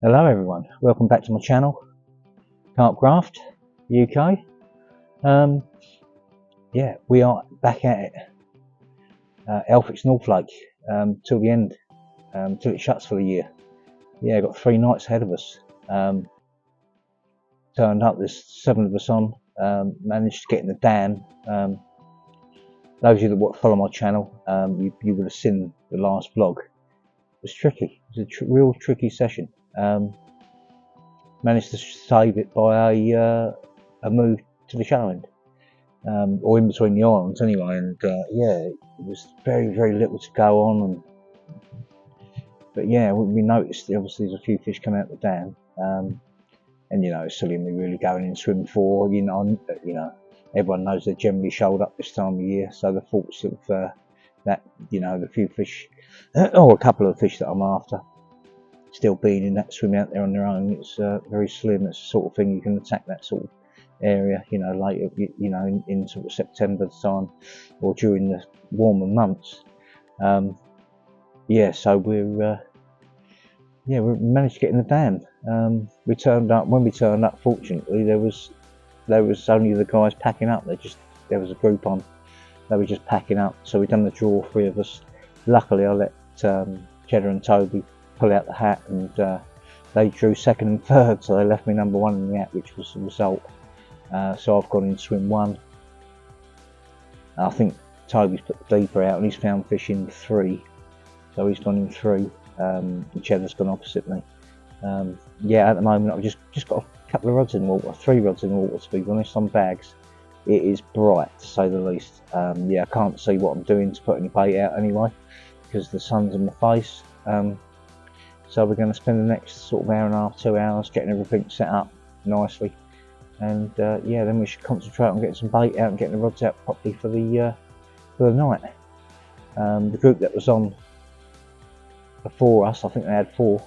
Hello everyone, welcome back to my channel, Carp UK. Yeah, we are back at it. Elphick's Northlake till the end, till it shuts for the year. Yeah, got 3 nights ahead of us. Turned up, there's 7 of us on. Managed to get in the dam. Those of you that follow my channel, you would have seen the last vlog. It was tricky. It was a real tricky session. Managed to save it by a move to the shallow end, or in between the islands anyway, and yeah, it was very little to go on, but yeah, we noticed obviously there's a few fish coming out the dam, and you know, it's silly me really going in swim 4, you know, everyone knows they're generally shoaled up this time of year, so the thoughts of that, you know, the few fish or a couple of fish that I'm after still being in that swim out there on their own, it's very slim. It's the sort of thing you can attack that sort of area, you know, later, you know, in sort of September time or during the warmer months. Yeah, so we managed to get in the dam. We turned up. When we turned up, fortunately, there was only the guys packing up. There was a group on. They were just packing up. So we done the draw, 3 of us. Luckily, I let Cheddar and Toby pull out the hat, and they drew 2nd and 3rd, so they left me number 1 in the hat, which was the result. So I've gone in swim 1. I think Toby's put the beeper out and he's found fish in 3, so he's gone in 3, and Cheddar's gone opposite me. Yeah, at the moment I've just got a couple of rods in the water, 3 rods in the water to be honest, on bags. It is bright to say the least. Yeah, I can't see what I'm doing to put any bait out anyway, because the sun's in my face. So we're going to spend the next sort of hour and a half, 2 hours getting everything set up nicely, and yeah, then we should concentrate on getting some bait out and getting the rods out properly for the night. The group that was on before us, I think they had 4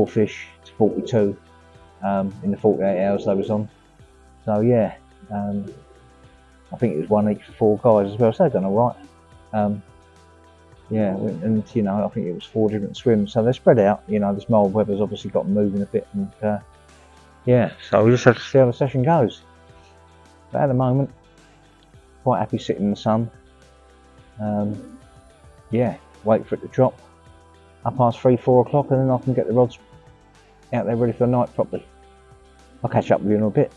fish to 42 in the 48 hours they was on. So yeah, I think it was 1 each for 4 guys as well, so they've done all right. Yeah, and you know, I think it was 4 different swims, so they're spread out. You know, this mild weather's obviously got them moving a bit, and yeah, so we just have to see how the session goes. But at the moment, quite happy sitting in the sun. Yeah, wait for it to drop up past 3-4 o'clock, and then I can get the rods out there ready for the night properly. I'll catch up with you in a bit.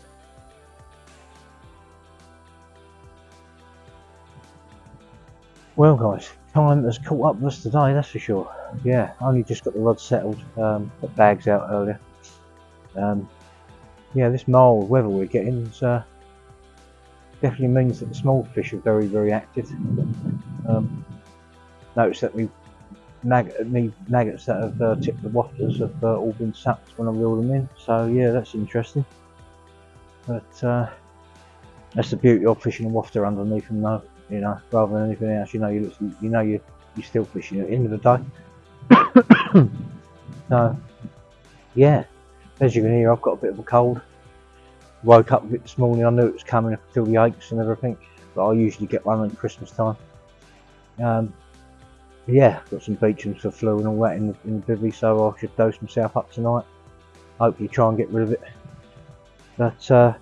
Well guys, time has caught up with us today, that's for sure. Yeah, I only just got the rods settled, put bags out earlier. Yeah, this mild weather we're getting is, definitely means that the small fish are very active. Notice that me nuggets that have tipped the wafters have all been sucked when I reeled them in, so yeah, that's interesting. But that's the beauty of fishing a wafter underneath them though. You know, rather than anything else, you know you're still fishing at the end of the day. So yeah, as you can hear, I've got a bit of a cold. Woke up a bit this morning, I knew it was coming, I could feel the aches and everything, but I usually get one at Christmas time. Yeah, got some beechams for flu and all that in the bivvy, so I should dose myself up tonight. Hopefully try and get rid of it. But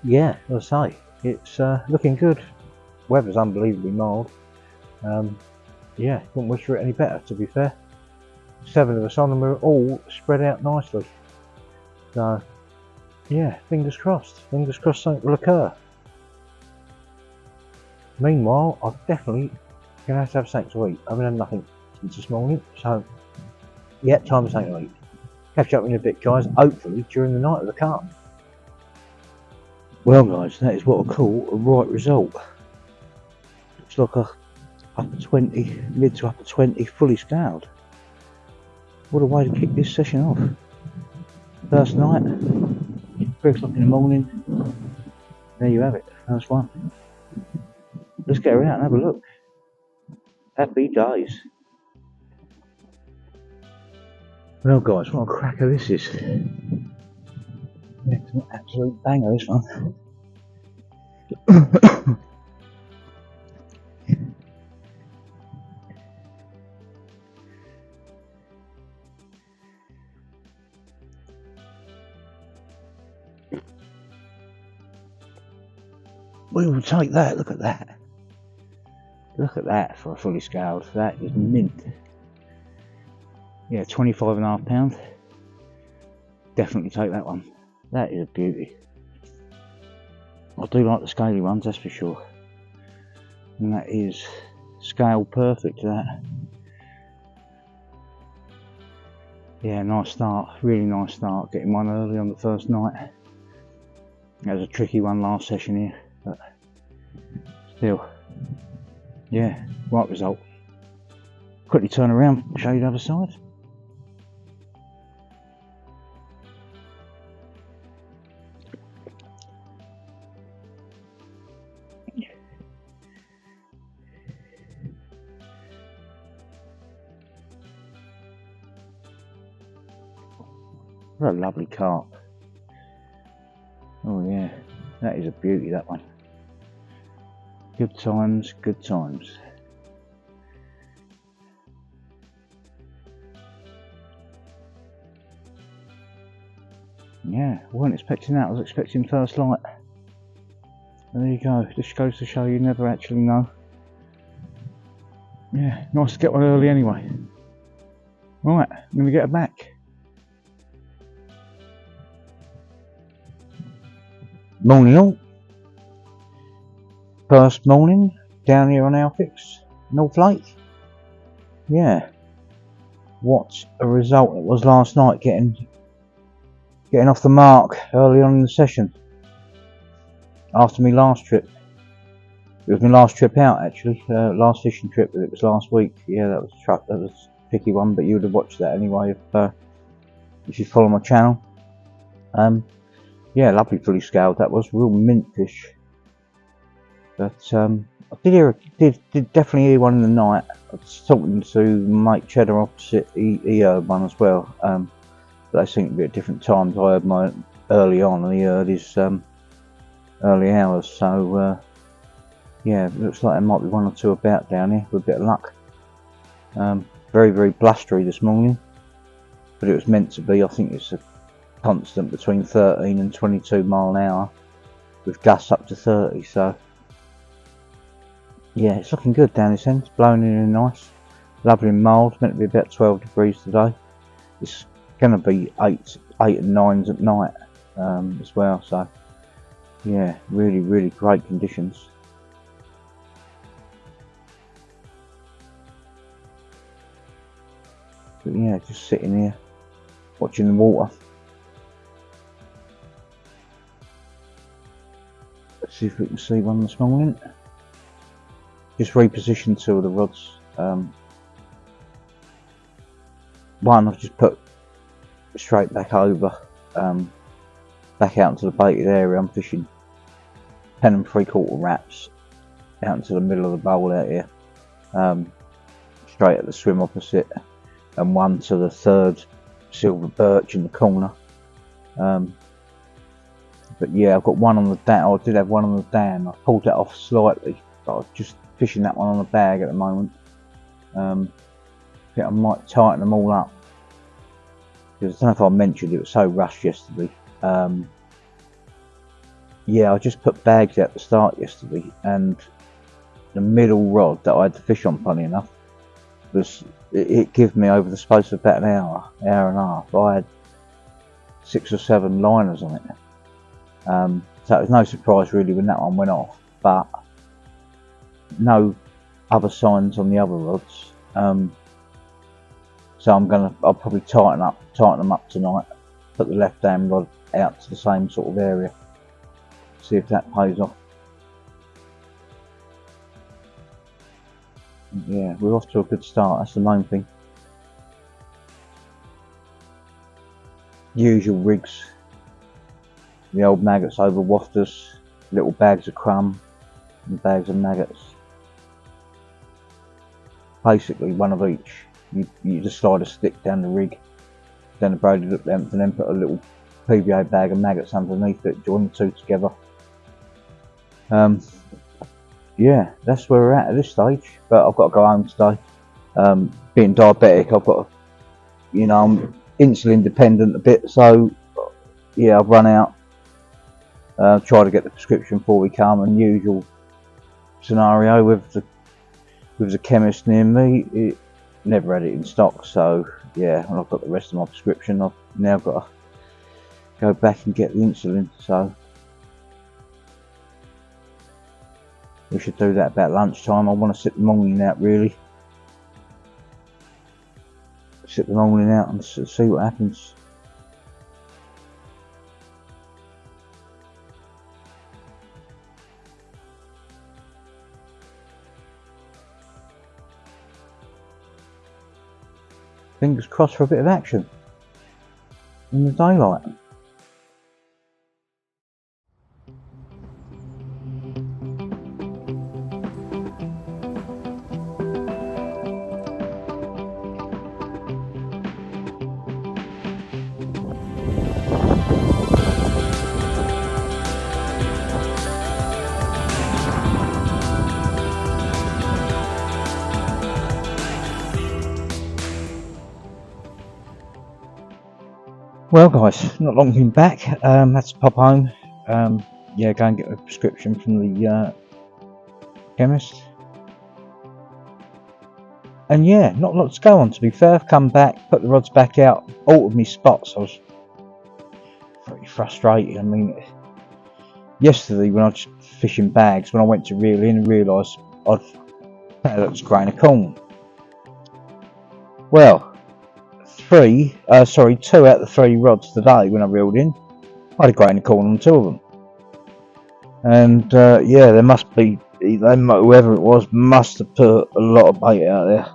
yeah, as I say, it's looking good. Weather's unbelievably mild. Yeah, couldn't wish for it any better, to be fair. 7 of us on, and we're all spread out nicely. So yeah, fingers crossed something will occur. Meanwhile, I'm definitely gonna have to have something to eat. I haven't had nothing since this morning, so yeah, time for something to eat. Catch up in a bit guys, hopefully during the night of the carp. Well guys, that is what I call a right result. Looks like a upper 20, mid to upper 20, fully scaled. What a way to kick this session off. First night, 3 o'clock in the morning. There you have it, first one. Let's get her out and have a look. Happy days. Well guys, what a cracker this is. Yeah, it's an absolute banger, this one. We will take that. Look at that. Look at that for a fully scaled. That is mint. Yeah, £25.5. Definitely take that one. That is a beauty. I do like the scaly ones, that's for sure. And that is scale perfect, that. Yeah, nice start. Really nice start. Getting one early on the first night. That was a tricky one last session here, but still. Yeah, right result. Quickly turn around, show you the other side. What a lovely carp. Oh yeah, that is a beauty, that one. Good times, good times. Yeah, I wasn't expecting that. I was expecting first light. There you go. This goes to show you never actually know. Yeah, nice to get one early anyway. Right, I'm going to get her back. Morning all. First morning down here on Alfix, North Lake. Yeah. What a result it was last night, getting off the mark early on in the session. After my last trip. It was my last trip out actually, last fishing trip, but it was last week. Yeah, that was a tricky one, but you would have watched that anyway if you follow my channel. Yeah, lovely fully scaled. That was real mint fish. But I did definitely hear one in the night. I was talking to Mate Cheddar opposite. He heard one as well. But they seemed to be at different times. I heard mine early on, and he heard his early hours. So yeah, it looks like there might be one or two about down here with a bit of luck. Very, very blustery this morning, but it was meant to be. I think it's a constant between 13 and 22 mile an hour with gusts up to 30. So yeah, it's looking good down this end. It's blowing in nice, lovely and mild. It's meant to be about 12 degrees today. It's going to be 8 and 9s at night as well. So yeah, really, really great conditions. But yeah, just sitting here watching the water. Let's see if we can see one this morning. Just repositioned two of the rods. One I've just put straight back over, back out into the baited area. I'm fishing 10 3/4 wraps out into the middle of the bowl out here, straight at the swim opposite, and one to the third silver birch in the corner. But yeah, I've got one on the dam. I did have one on the dam. I pulled that off slightly, but I was just fishing that one on the bag at the moment. I think I might tighten them all up, because I don't know if I mentioned it was so rushed yesterday. Yeah, I just put bags out at the start yesterday, and the middle rod that I had to fish on, funny enough, was it gave me over the space of about an hour and a half. I had 6 or 7 liners on it. So it was no surprise really when that one went off, but no other signs on the other rods. So I'll probably tighten them up tonight, put the left hand rod out to the same sort of area, see if that pays off. Yeah, we're off to a good start, that's the main thing. Usual rigs, the old maggots over wafters, little bags of crumb and bags of maggots. Basically one of each. You just slide a stick down the rig, down the braided up length, and then put a little PVA bag of maggots underneath it, join the two together. Yeah, that's where we're at this stage, but I've got to go home today. Being diabetic, I've got to, I'm insulin dependent a bit, so yeah, I've run out. Try to get the prescription before we come. Unusual scenario with the chemist near me. It never had it in stock, so yeah, when I've got the rest of my prescription, I've now got to go back and get the insulin. So we should do that about lunchtime. I want to sit the morning out, really. Sit the morning out and see what happens. Fingers crossed for a bit of action in the daylight. Well guys, not long been back. Had to pop home. Yeah, go and get a prescription from the chemist. And yeah, not a lot to go on, to be fair. I've come back, put the rods back out, altered my spots. I was pretty frustrated. I mean, yesterday when I was fishing bags, when I went to reel in and realised I'd had a grain of corn. Well, 2 out of the 3 rods today when I reeled in, I had a grain of corn on 2 of them. And yeah, there must be, whoever it was must have put a lot of bait out there.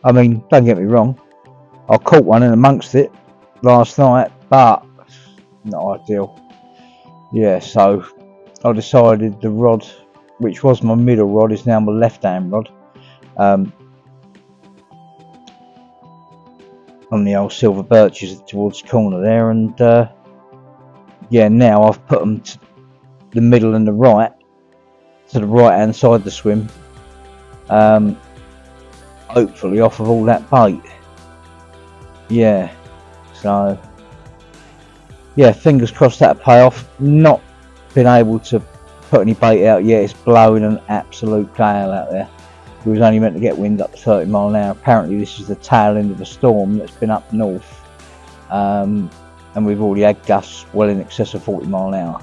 I mean, don't get me wrong, I caught one in amongst it last night, but not ideal. Yeah, so I decided the rod, which was my middle rod, is now my left hand rod. On the old silver birches towards the corner there, and yeah, now I've put them to the middle and the right, to the right hand side of the swim, hopefully off of all that bait. Yeah, so yeah, fingers crossed that'll pay off. Not been able to put any bait out yet. It's blowing an absolute gale out there. We was only meant to get wind up to 30 mile an hour. Apparently this is the tail end of a storm that's been up north, and we've already had gusts well in excess of 40 mile an hour.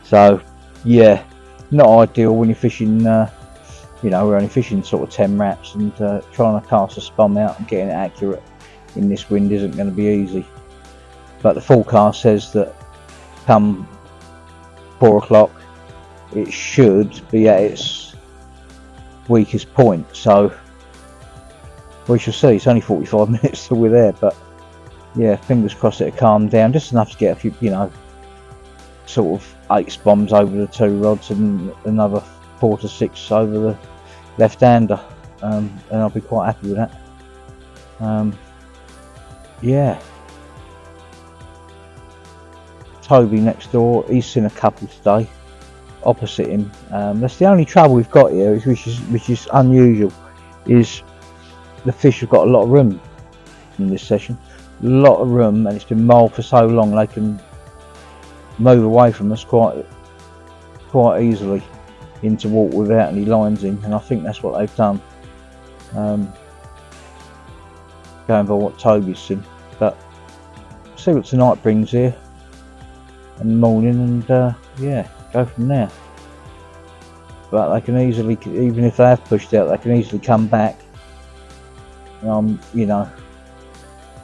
So yeah, not ideal when you're fishing. You know, we're only fishing sort of 10 wraps, and trying to cast a spum out and getting it accurate in this wind isn't going to be easy. But the forecast says that come 4 o'clock it should be at its weakest point, so we shall see. It's only 45 minutes till we're there, but yeah, fingers crossed it'll calm down just enough to get a few, you know, sort of 8 spoms over the 2 rods and another 4 to 6 over the left-hander, and I'll be quite happy with that. Yeah, Toby next door, he's seen a couple today opposite him. That's the only trouble we've got here, which is unusual, is the fish have got a lot of room in this session, a lot of room, and it's been mild for so long they can move away from us quite easily into water without any lines in, and I think that's what they've done, going by what Toby's seen. But see what tonight brings here in the morning, and yeah, go from there. But they can easily, even if they have pushed out, they can easily come back. You know,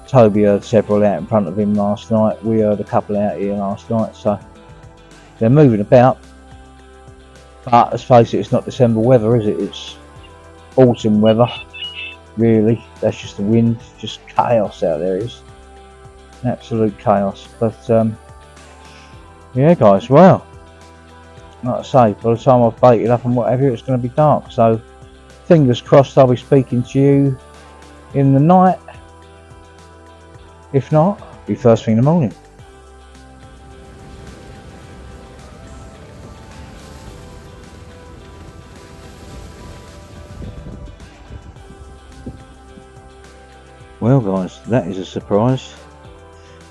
Toby heard several out in front of him last night. We heard a couple out here last night, so they're moving about. But let's face it, it's not December weather, is it? It's autumn weather, really. That's just the wind, just chaos out there. It's absolute chaos. But yeah, guys, well, like I say, by the time I've baited up and whatever, it's going to be dark. So fingers crossed I'll be speaking to you in the night. If not, it'll be first thing in the morning. Well guys, that is a surprise.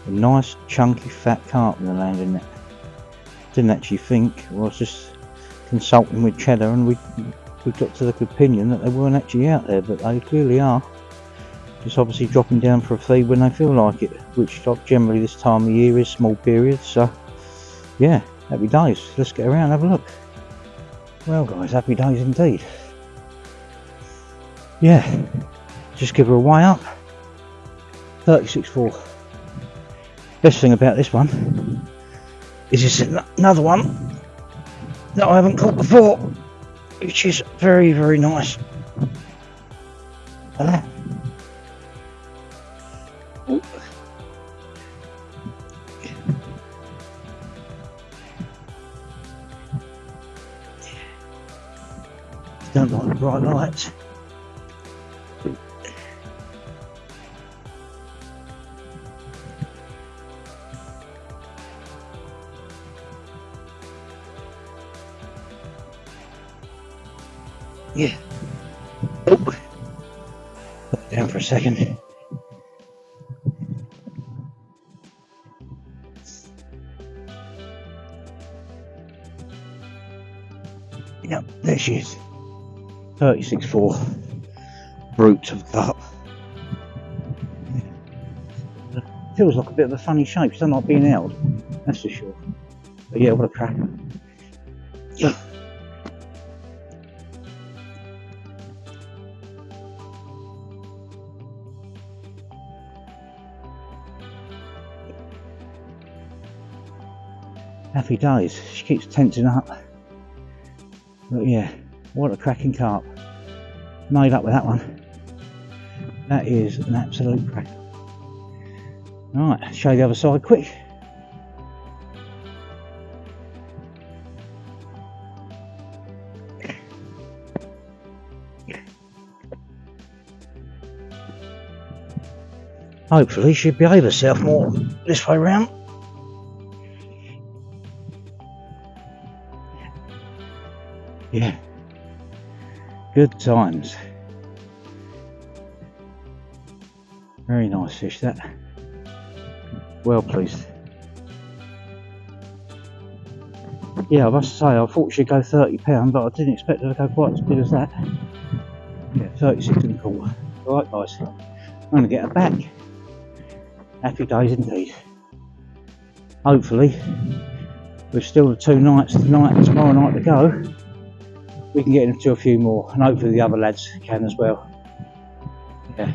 A nice chunky fat carp in the land, isn't it? Didn't actually think. I was just consulting with Cheddar, and we got to the opinion that they weren't actually out there, but they clearly are. Just obviously dropping down for a feed when they feel like it, which generally this time of year is small periods. So yeah, happy days. Let's get around and have a look. Well guys, happy days indeed. Yeah, just give her a weigh up. 36.4. Best thing about this one is it's another one that I haven't caught before, which is very, very nice. Don't like the bright lights. Yeah. Oh. Put it down for a second. Yep, there she is. 36.4. Brute of carp. Feels like a bit of a funny shape. It's not like being held, that's for sure. But yeah, what a cracker. Yeah. Happy days. She keeps tensing up. But yeah, what a cracking carp. Made up with that one. That is an absolute cracker. Right, show you the other side quick. Hopefully she'll behave herself more this way round. Yeah, good times. Very nice fish that. Well pleased. Yeah, I must say I thought she'd go £30, but I didn't expect her to go quite as big as that. Yeah, 36.25. Right guys, I'm going to get her back. Happy days indeed. Hopefully, with still the 2 nights tonight and tomorrow night to go, we can get into a few more, and hopefully the other lads can as well. Yeah.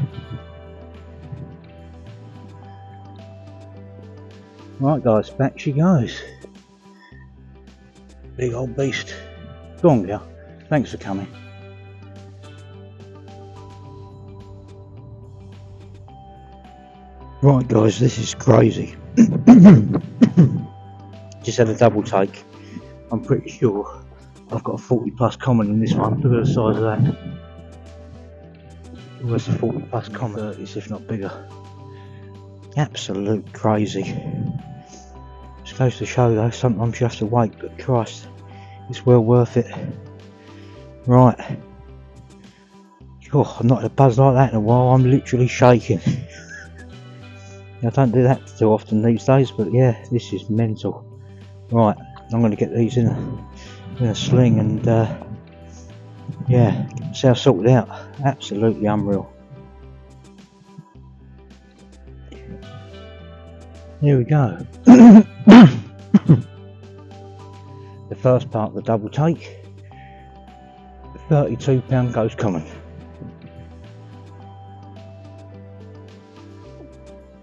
Right guys, back she goes. Big old beast. Go on girl, thanks for coming. Right guys, this is crazy. Just had a double take. I'm pretty sure I've got a 40 plus common in this one. Look at the size of that. Almost a 40 plus common, 30s if not bigger. Absolute crazy. Just goes to show though, sometimes you have to wait, but Christ, it's well worth it. Right. Oh, I've not had a buzz like that in a while. I'm literally shaking. I don't do that too often these days, but yeah, this is mental. Right, I'm going to get these in a sling and yeah, see how sorted out. Absolutely unreal. Here we go. The first part of the double take. £32 goes common.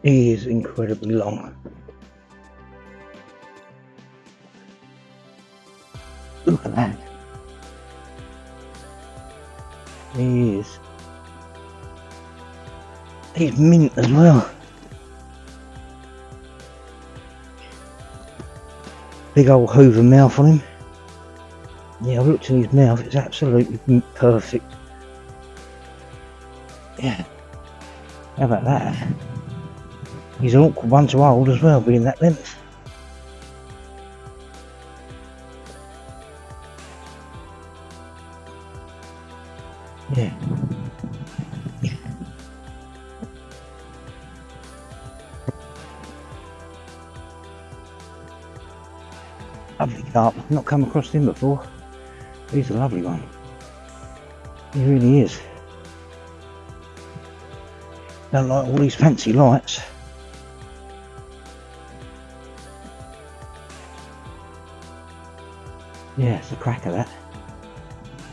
He is incredibly long. Look at that. He is. He's mint as well. Big old Hoover mouth on him. Yeah, I've looked at his mouth, it's absolutely perfect. Yeah. How about that? He's an awkward one to hold as well, being that length. Yeah. carp. I've not come across him before. He's a lovely one. He really is. Don't like all these fancy lights. Yeah, it's a cracker that.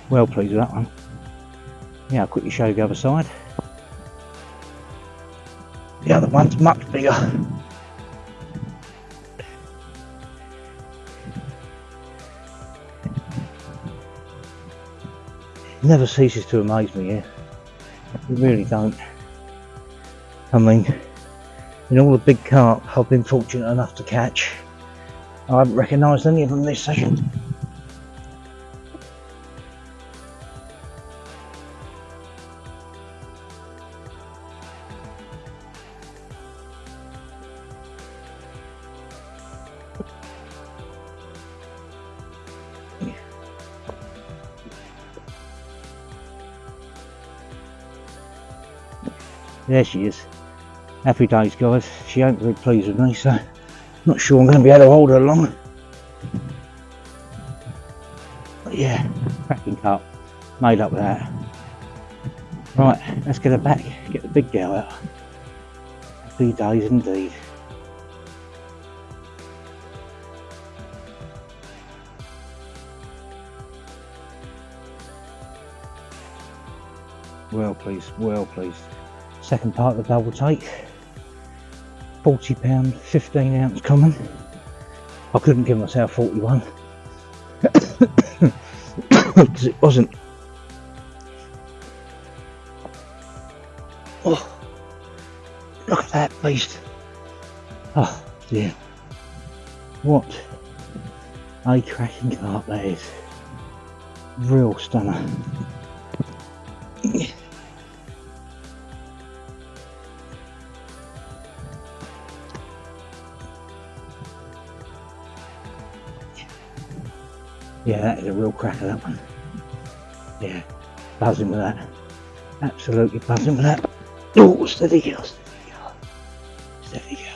Well pleased with that one. Yeah, I'll quickly show you the other side. The other one's much bigger. Never ceases to amaze me here. You really don't. I mean, in all the big carp I've been fortunate enough to catch, I haven't recognised any of them this session. There she is. Happy days, guys. She ain't very pleased with me, so not sure I'm going to be able to hold her long. But yeah, cracking carp. Made up with that. Right, let's get her back. Get the big girl out. Happy days indeed. Well pleased, well pleased. Second part of the double take. 40 pound, 15 ounce common. I couldn't give myself 41 because it wasn't. Oh, look at that beast. Oh dear. What a cracking carp that is. Real stunner. Yeah, that is a real cracker, that one. Yeah, buzzing with that. Absolutely buzzing with that. Oh, steady girl, steady girl. Steady girl.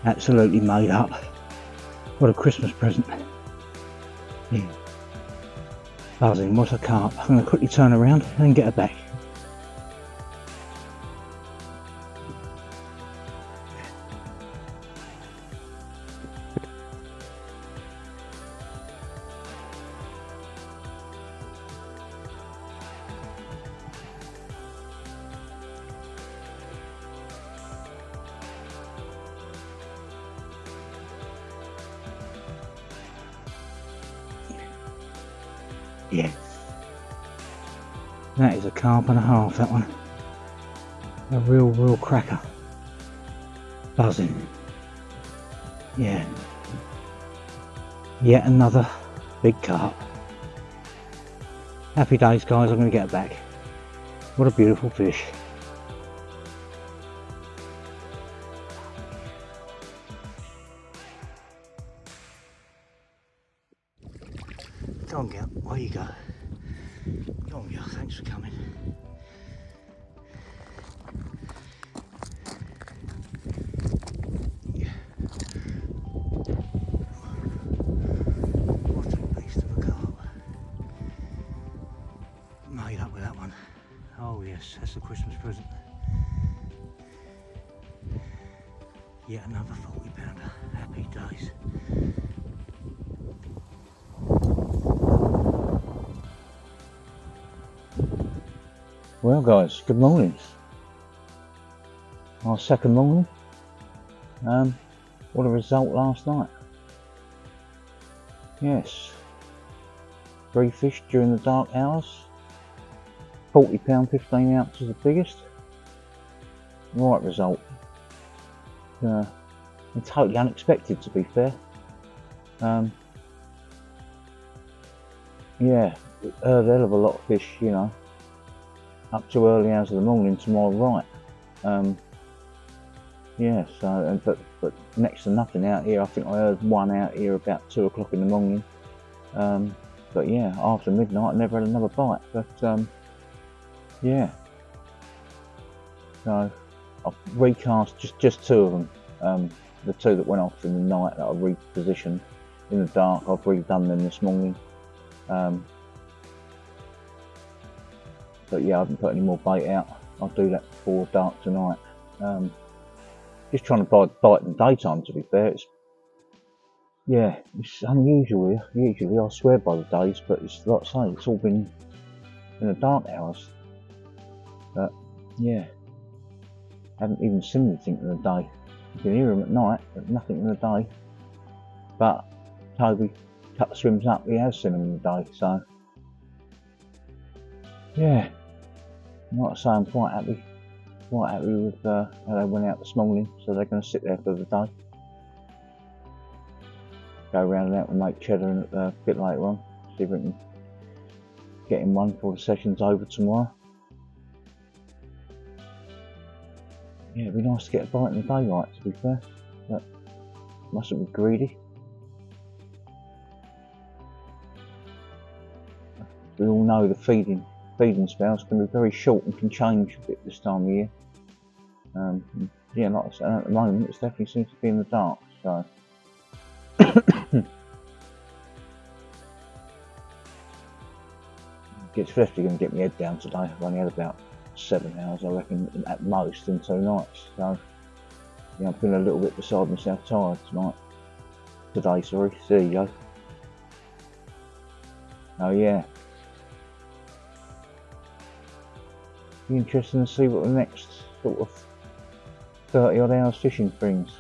Absolutely made up. What a Christmas present. Yeah. Buzzing, what a carp. I'm going to quickly turn around and get her back. Yeah, that is a carp and a half, that one. A real cracker. Buzzing. Yeah. Yet another big carp. Happy days, guys. I'm going to get it back. What a beautiful fish. Go on, girl. Where you go? Go on, girl. Thanks for coming. Yeah. What a beast of a carp. Made up with that one. Oh yes, that's a Christmas present. Yet another 40 pounder. Happy days. Well guys, good morning. Our second morning. What a result last night. Yes. 3 fish during the dark hours. 40 pound, 15 ounces the biggest. Right result. And totally unexpected, to be fair. Yeah, heard a hell of a lot of fish, you know, up to early hours of the morning to my right. Yeah, so but next to nothing out here. I think I heard one out here about 2 o'clock in the morning. But yeah, after midnight I never had another bite. But yeah, so I've recast just 2 of them. The 2 that went off in the night that I repositioned in the dark, I've redone them this morning. But yeah, I haven't put any more bait out. I'll do that before dark tonight. Just trying to bite in the daytime, to be fair. It's unusual here. Usually I swear by the days, but it's like I say, it's all been in the dark hours. But yeah, haven't even seen anything in the day. You can hear them at night, but nothing in the day. But Toby cut the swims up, he has seen them in the day, so yeah, like I say, I'm quite happy with how they went out this morning. So they're going to sit there for the day, go around and out and make cheddar a bit later on, see if we can get in one before the session's over tomorrow. Yeah, it'd be nice to get a bite in the daylight, to be fair, but mustn't be greedy. We all know the feeding spells can be very short and can change a bit this time of year. Yeah, like I said, at the moment it definitely seems to be in the dark, so it's definitely going to get my head down today. I've only had about 7 hours, I reckon, at most, in 2 nights, so yeah, I'm feeling a little bit beside myself tired today, sorry. There you go. Oh yeah, be interesting to see what the next sort of 30 odd hours fishing brings.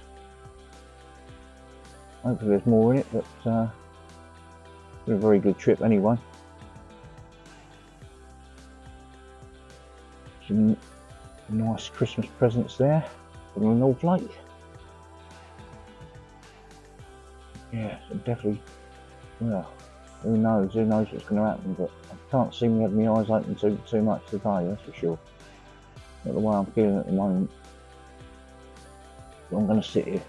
Hopefully there's more in it, but it's been a very good trip anyway. Some nice Christmas presents there from the North Lake. Yeah, so definitely, well, who knows what's going to happen, but I can't seem to have my eyes open too much today, that's for sure. Not the way I'm feeling at the moment. But I'm going to sit here.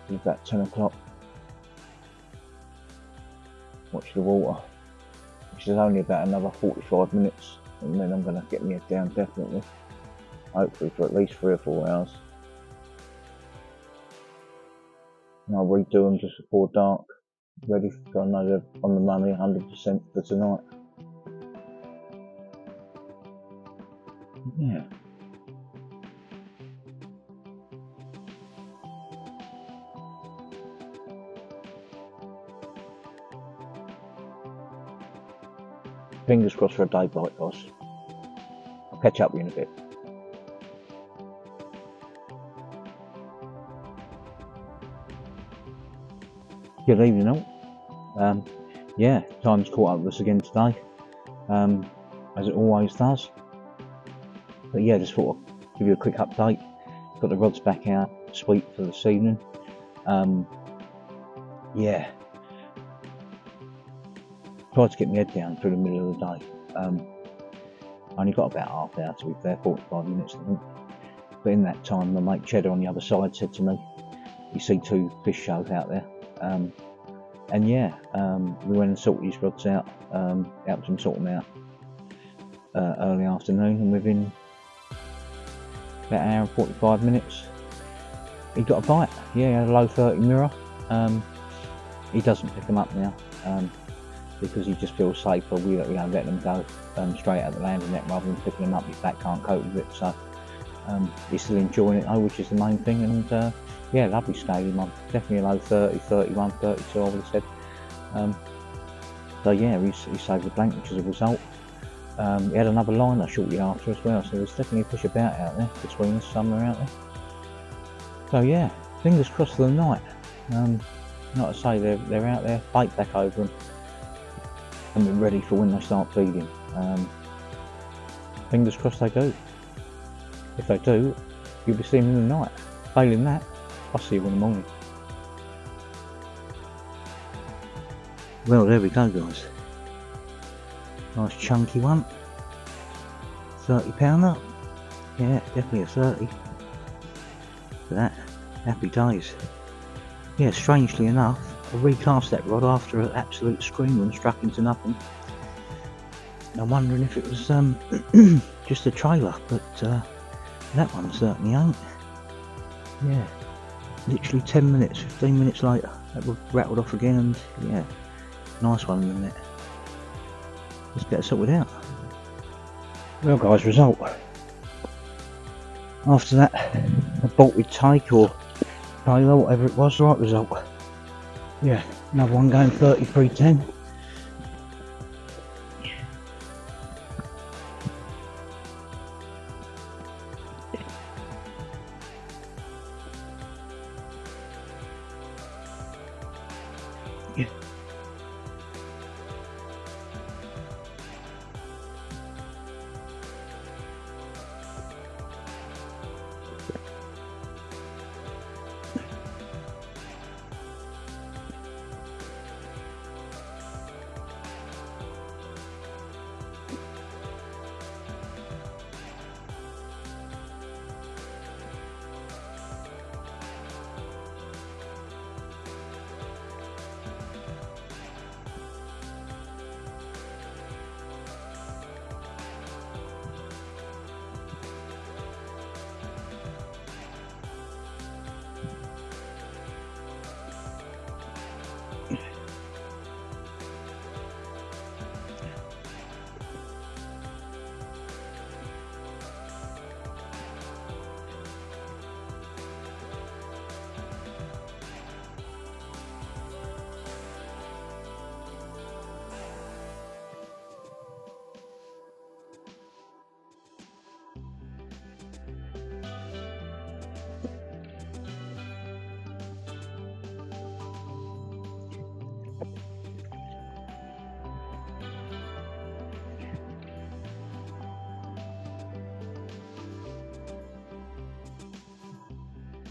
It's about 10 o'clock. Watch the water, which is only about another 45 minutes, and then I'm going to get my head down definitely. Hopefully for at least 3 or 4 hours. And I'll redo them just before dark. Ready, so I know they're on the money 100% for tonight. Yeah. Fingers crossed for a day bite, guys. I'll catch up with you in a bit. Good evening all. Yeah, time's caught up with us again today, as it always does. But yeah, just thought I'd give you a quick update. Got the rods back out, sweet for this evening. Yeah, tried to get my head down through the middle of the day. Only got about half hour, to be fair, 45 minutes I think. But in that time, my mate Cheddar on the other side said to me, "You see 2 fish shows out there." And yeah, we went and sorted these rods out, helped him sort them out early afternoon, and within about an hour and 45 minutes, he got a bite. Yeah, he had a low 30 mirror. He doesn't pick them up now because he just feels safer. We don't let them go straight out the landing net rather than picking them up. His back can't cope with it, so he's still enjoying it though, which is the main thing. And yeah, lovely scaling one. Definitely a low 30, 31, 32 I would have said. So yeah, he saved the blank, which is a result. He had another liner shortly after as well, so there's definitely a push about out there between us, somewhere out there. So yeah, fingers crossed for the night. Like I say, they're out there, bait back over them, and they're ready for when they start feeding. Fingers crossed they do. If they do, you'll be seeing them in the night. Failing that, I'll see you in the morning. Well, there we go, guys. Nice chunky one. 30 pounder. Yeah, definitely a 30 for that. Happy days. Yeah, strangely enough, I recast that rod after an absolute screamer and struck into nothing. I'm wondering if it was just a trailer, but that one certainly ain't. Yeah, literally 10 minutes, 15 minutes later, that would rattled off again, and yeah, nice one in the net. Let's get it sorted out. Well guys, result. After that, a bolted take or trailer, whatever it was, the right result. Yeah, another one going 33.10. Yeah.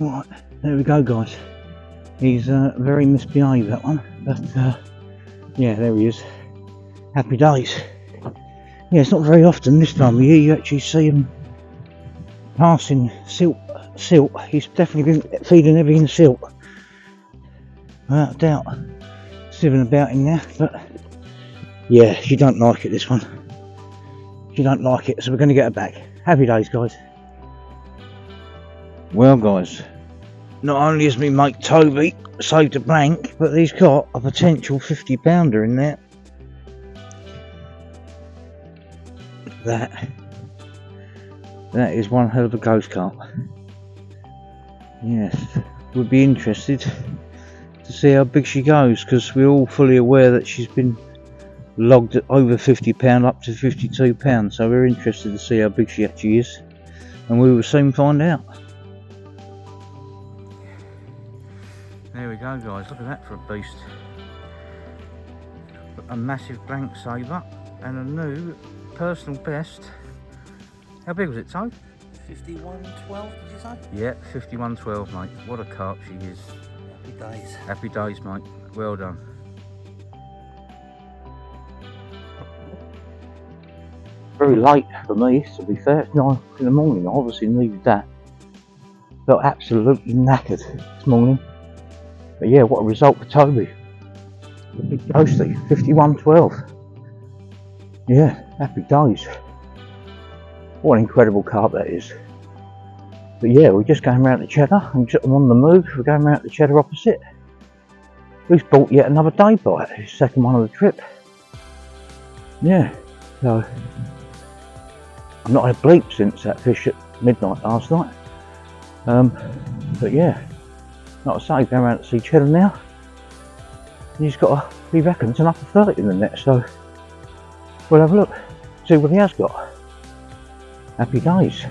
Right, there we go guys. He's very misbehaved, that one, but yeah, there he is. Happy days. Yeah, it's not very often this time of year you actually see him passing silt. He's definitely been feeding everything silt, without a doubt. Sniffing about in there, but yeah, she don't like it, this one. She don't like it, so we're going to get her back. Happy days guys. Well guys, not only has my mate Toby saved a blank, but he's got a potential 50 pounder in there. That is one hell of a ghost carp. Yes, we'd be interested to see how big she goes, because we're all fully aware that she's been logged at over 50 pound up to 52 pounds, so we're interested to see how big she actually is, and we will soon find out. There we go guys, look at that for a beast. A massive blank saver and a new personal best. How big was it, Toby? 51.12, did you say? Yeah, 51.12 mate. What a carp she is. Happy days. Happy days mate, well done. Very late for me, to be fair. It's 9 in the morning. I obviously needed that. Felt absolutely knackered this morning. But yeah, what a result for Toby. The big ghosty, 51.12. Yeah, happy days. What an incredible carp that is. But yeah, we're just going around the cheddar and I'm on the move. We're going around the cheddar opposite. We've bought yet another day bite, his second one of the trip. Yeah, so I've not had a bleep since that fish at midnight last night. But yeah, like I say, going around to see cheddar now. He's got a, he reckons, an upper 30 in the net, so we'll have a look, see what he has got. Happy days.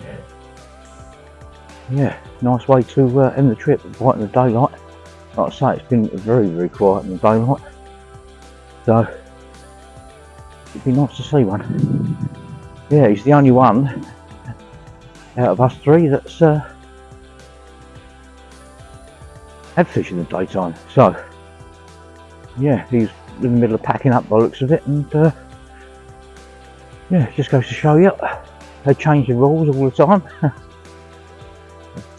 Yeah, nice way to end the trip, right in the daylight. Like I say, it's been very, very quiet in the daylight. So, it'd be nice to see one. Yeah, he's the only one out of us three that's had fish in the daytime. So, yeah, he's in the middle of packing up by the looks of it, and yeah, just goes to show you they change the rules all the time.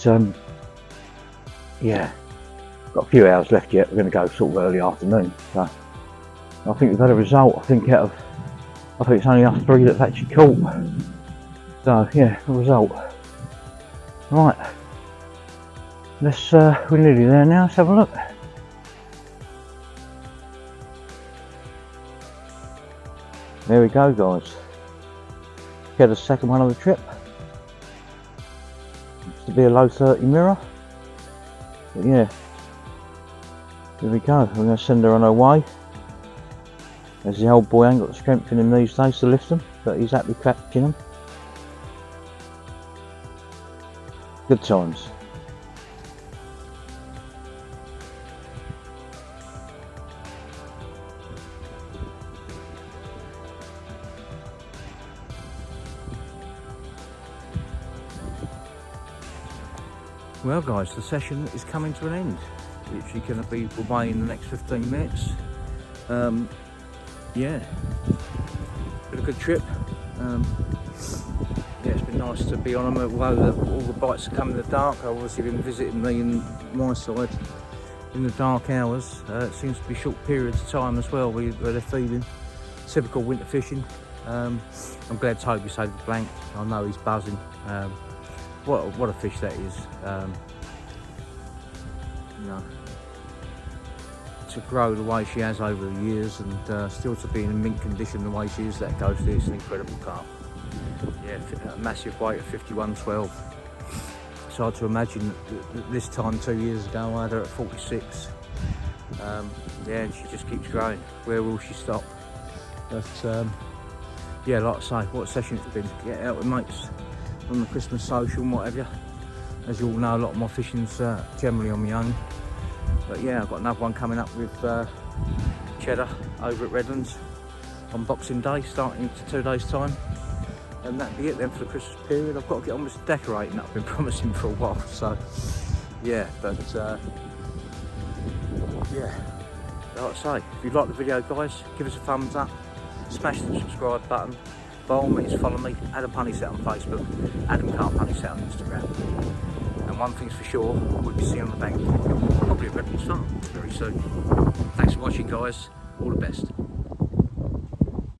But yeah, got a few hours left yet. We're going to go sort of early afternoon. So I think we've had a result. I think it's only us three that's actually caught. So yeah, a result. Right, we're nearly there now. Let's have a look. There we go, guys. Get the second one of the trip. It's to be a low 30 mirror. But yeah, there we go. We're going to send her on her way. As the old boy ain't got the strength in him these days to lift them, but he's happy catching them. Good times. Well guys, the session is coming to an end. Literally going to be away in the next 15 minutes. Yeah, been a good trip. Yeah, it's been nice to be on them, although all the bites are coming in the dark. I've obviously been visiting me and my side in the dark hours. It seems to be short periods of time as well where they're feeding. Typical winter fishing. I'm glad Toby saved the blank. I know he's buzzing. What a fish that is. You know, to grow the way she has over the years and still to be in mint condition the way she is, that goes there, it's an incredible carp. Yeah, a massive weight of 51.12. It's hard to imagine that this time 2 years ago I had her at 46. Yeah, and she just keeps growing. Where will she stop? But yeah, like I say, what a session it's been to get out with mates on the Christmas social and what have you. As you all know, a lot of my fishing's generally on my own. But yeah, I've got another one coming up with Cheddar over at Redlands on Boxing Day, starting in 2 days' time. And that'll be it then for the Christmas period. I've got to get on with some decorating that I've been promising for a while. So yeah, but yeah, like I say, if you like the video guys, give us a thumbs up, smash the subscribe button. By all means follow me, Adam Honeyset on Facebook, Adam Carp Honeyset on Instagram. And one thing's for sure, we'll be seeing you on the bank, probably at Redlands Farm very soon. Thanks for watching guys, all the best.